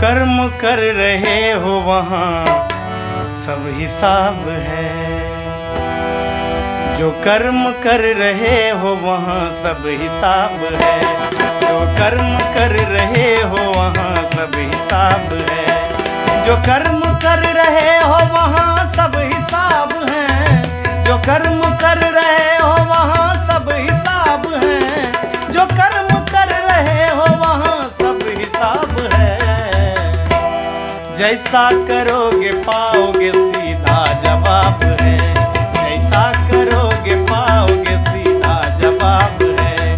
कर्म कर रहे हो वहाँ सब हिसाब है। जो कर्म कर रहे हो वहाँ सब हिसाब है। जो कर्म कर रहे हो वहाँ सब हिसाब है। जो कर्म कर रहे हो वहाँ सब हिसाब है। जो कर्म कर रहे हो वहाँ सब हिसाब है। जो कर्म कर रहे हो वहाँ सब हिसाब है। जैसा करोगे पाओगे सीधा जवाब है। जैसा करोगे पाओगे सीधा जवाब है।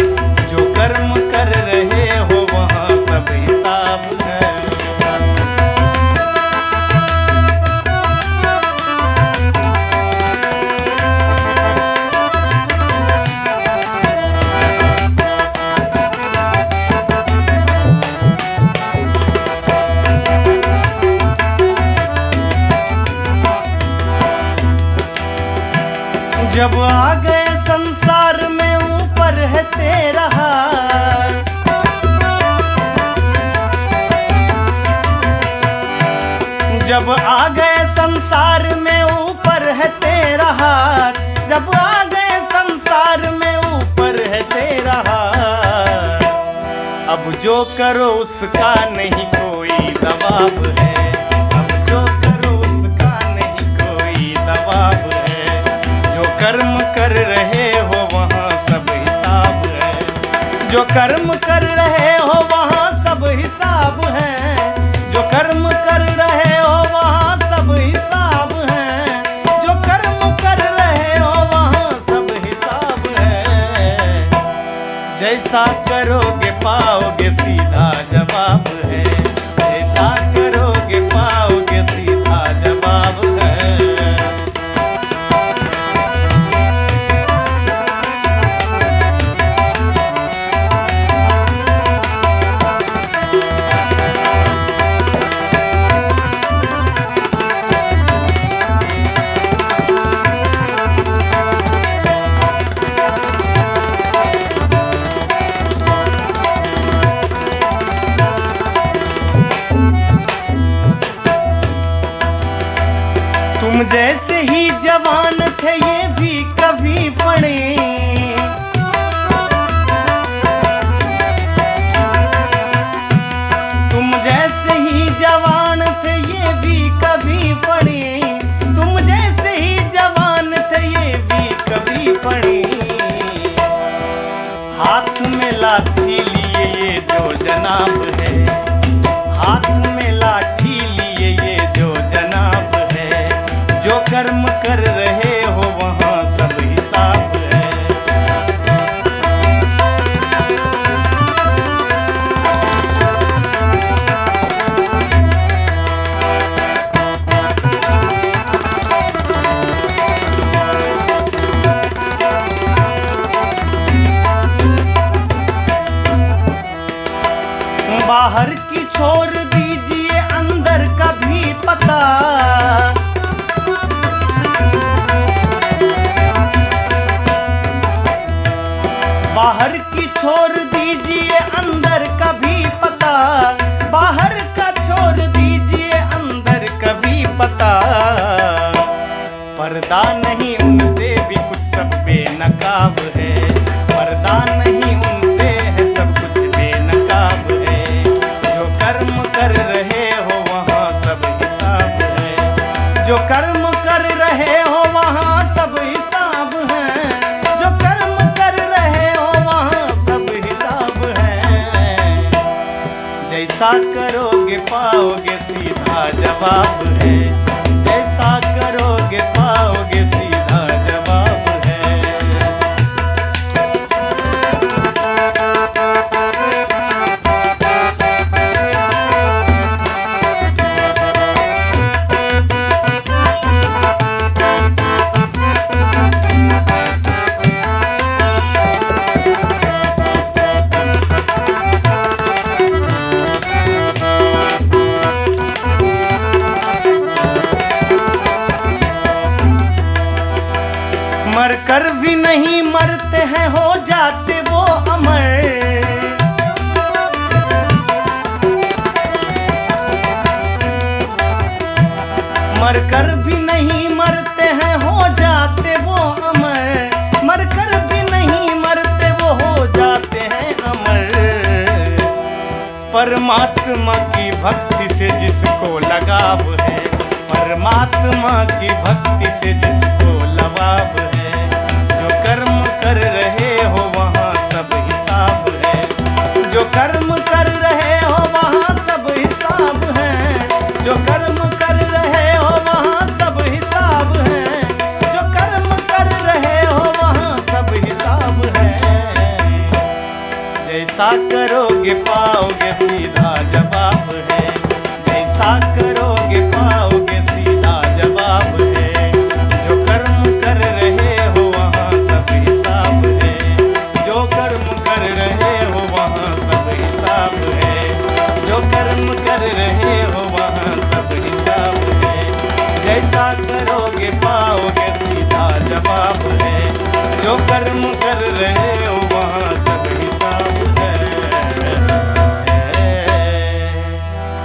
जो कर्म कर रहे हो वहाँ सब हिसाब है। जब आ गए संसार में ऊपर है तेरा हाथ। जब आ गए संसार में ऊपर है तेरा हाथ। जब आ गए संसार में ऊपर है तेरा हाथ। अब जो करो उसका नहीं कोई दबाव है। अब जो करो उसका नहीं कोई दबाव है। कर्म कर रहे हो वहाँ सब हिसाब है। जो कर्म कर रहे हो वहाँ सब हिसाब है। जो कर्म कर रहे हो वहाँ सब हिसाब है। जो कर्म कर रहे हो वहाँ सब हिसाब है। जैसा करोगे पाओगे सीधा जवाब है। जैसा करोगे पाओगे सीधा जवाब है। तुम जैसे ही जवान थे ये भी कभी पड़े। तुम जैसे ही जवान थे ये भी कभी पड़े। तुम जैसे ही जवान थे ये भी कभी पड़े। हाथ में लाठी लिए ये जो जनाब है। हाथ में लाठी लिए ये जो जनाब है। जो कर्म कर रहे हो वहाँ सब हिसाब है। बाहर की छोड़ दीजिए अंदर का भी पता। बाहर की छोड़ दीजिए अंदर का भी पता। बाहर का छोड़ दीजिए अंदर का भी पता। पर्दा नहीं उनसे भी कुछ सब बेनकाब है। पर्दा नहीं उनसे है सब कुछ बेनकाब है। जो कर्म कर रहे हो वहाँ सब हिसाब है। जो कर्म कर रहे हो वहाँ सब हिसाब है। जो कर्म कर रहे हो वहाँ सब हिसाब है। जैसा करोगे पाओगे सीधा जवाब है। जैसा करोगे पाओगे सीधा जवाब है। मर कर भी नहीं मरते हैं हो जाते वो अमर। मरकर भी नहीं मरते हैं, हो जाते वो अमर। मरकर भी नहीं मरते, वो हो जाते हैं अमर। परमात्मा की भक्ति से जिसको लगाव है, परमात्मा की भक्ति से जिसको लगाव है, जो कर्म कर रहे हो वहाँ सब हिसाब है। जो कर्म कर रहे हो वहाँ सब हिसाब है। जो कर्म कर रहे हो वहाँ सब हिसाब है। जो कर्म कर रहे हो वहाँ सब हिसाब है। जैसा करोगे पाओगे सीधा जवाब है। जैसा करोगे पाओगे सीधा जवाब है। जो कर्म कर रहे हो वहाँ सब हिसाब है। जो कर्म कर रहे हो वहाँ सब हिसाब है। जो कर्म कर रहे हो वहाँ सब हिसाब है। जैसा करोगे पाओगे सीधा जवाब है। जो कर्म